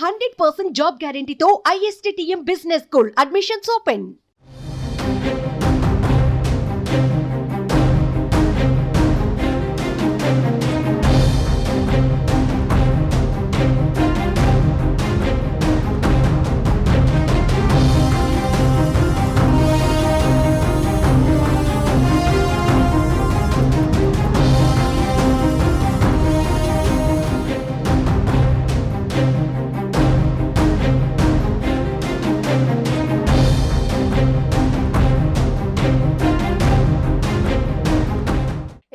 100% job గ్యారంటీతో ISTTM business school admissions open.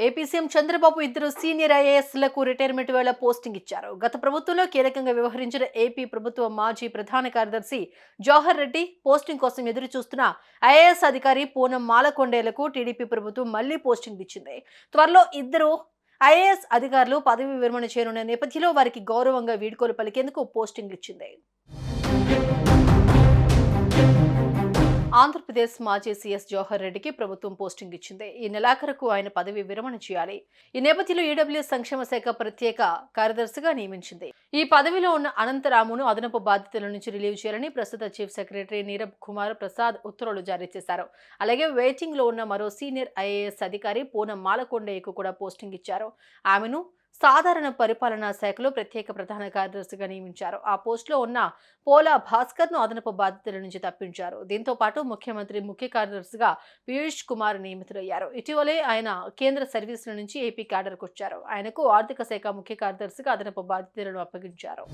AP CM Chandrababu ఇద్దరు senior ఐఏఎస్లకు రిటైర్మెంట్ వేళ పోస్టింగ్ ఇచ్చారు. గత ప్రభుత్వంలో కీలకంగా వ్యవహరించిన ఏపీ ప్రభుత్వ మాజీ ప్రధాన కార్యదర్శి జవహర్ రెడ్డి పోస్టింగ్ కోసం ఎదురు చూస్తున్న ఐఏఎస్ అధికారి పూనం మాలకొండేలకు టీడీపీ ప్రభుత్వం మళ్లీ పోస్టింగ్ ఇచ్చింది. త్వరలో ఇద్దరు ఐఏఎస్ అధికారులు పదవి విరమణ చేయనున్న నేపథ్యంలో వారికి గౌరవంగా వీడ్కోలు పలికేందుకు పోస్టింగ్ ఇచ్చింది. ఆంధ్రప్రదేశ్ మాజీ సీఎస్ జవహర్ రెడ్డికి ప్రభుత్వం పోస్టింగ్ ఇచ్చింది. ఈ నెలాఖరుకు ఆయన పదవి విరమణ చేయాలి. ఈ నేపథ్యంలో ఈడబ్ల్యూఎస్ సంక్షేమ శాఖ ప్రత్యేక కార్యదర్శిగా నియమించింది. ఈ పదవిలో ఉన్న అనంతరామును అదనపు బాధ్యతల నుంచి రిలీవ్ చేయాలని ప్రస్తుత చీఫ్ సెక్రటరీ నీరబ్ కుమార్ ప్రసాద్ ఉత్తర్వులు జారీ చేశారు. అలాగే వెయిటింగ్ లో ఉన్న మరో సీనియర్ ఐఏఎస్ అధికారి పూనం మాలకొండయ్యకు కూడా పోస్టింగ్ ఇచ్చారు. ఆమెను సాధారణ పరిపాలనా శాఖలో ప్రత్యేక ప్రధాన కార్యదర్శిగా నియమించారు. ఆ పోస్టులో ఉన్న పోలా భాస్కర్ ను అదనపు బాధ్యతల నుంచి తప్పించారు. దీంతో పాటు ముఖ్యమంత్రి ముఖ్య కార్యదర్శిగా పీయూష్ కుమార్ నియమితులయ్యారు. ఇటీవలే ఆయన కేంద్ర సర్వీసుల నుంచి ఏపీ క్యాడర్కు వచ్చారు. ఆయనకు ఆర్థిక శాఖ ముఖ్య కార్యదర్శిగా అదనపు బాధ్యతలను అప్పగించారు.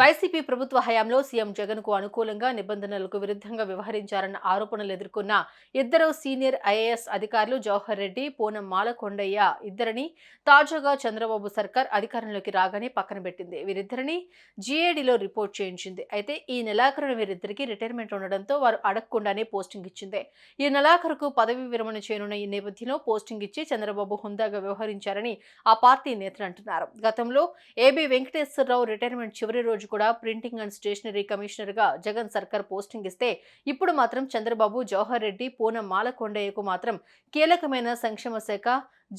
వైసీపీ ప్రభుత్వ హయాంలో సీఎం జగన్ కు అనుకూలంగా నిబంధనలకు విరుద్ధంగా వ్యవహరించారన్న ఆరోపణలు ఎదుర్కొన్న ఇద్దరు సీనియర్ ఐఏఎస్ అధికారులు జవహర్ రెడ్డి, పూనం మాలకొండయ్య ఇద్దరిని తాజాగా చంద్రబాబు సర్కార్ అధికారంలోకి రాగానే పక్కన పెట్టింది. వీరిద్దరిని జీఏడీలో రిపోర్ట్ చేయించింది. అయితే ఈ నెలాఖరున వీరిద్దరికి రిటైర్మెంట్ ఉండడంతో వారు అడగకుండానే పోస్టింగ్ ఇచ్చింది. ఈ నెలాఖరుకు పదవి విరమణ చేయనున్న ఈ నేపథ్యంలో పోస్టింగ్ ఇచ్చి చంద్రబాబు హుందాగా వ్యవహరించారని ఆ పార్టీ నేతలు అంటున్నారు. గతంలో ఏబీ వెంకటేశ్వరరావు రిటైర్మెంట్ చివరి రోజు కూడా ప్రింటింగ్ అండ్ స్టేషనరీ కమిషనర్ గా జగన్ సర్కార్ పోస్టింగ్ ఇస్తే ఇప్పుడు మాత్రం చంద్రబాబు, జవహర్ రెడ్డి, పూనం మాలకొండయ్యకు మాత్రం కీలకమైన సంక్షేమ శాఖ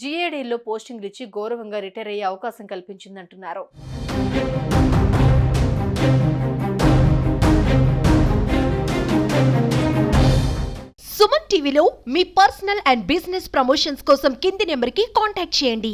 జీఏడీలో పోస్టింగ్లు ఇచ్చి గౌరవంగా రిటైర్ అయ్యే అవకాశం కల్పించిందంటున్నారు. సుమన్ టీవీలో మీ పర్సనల్ అండ్ బిజినెస్ ప్రమోషన్స్ కోసం కింది నెంబర్కి కాంటాక్ట్ చేయండి.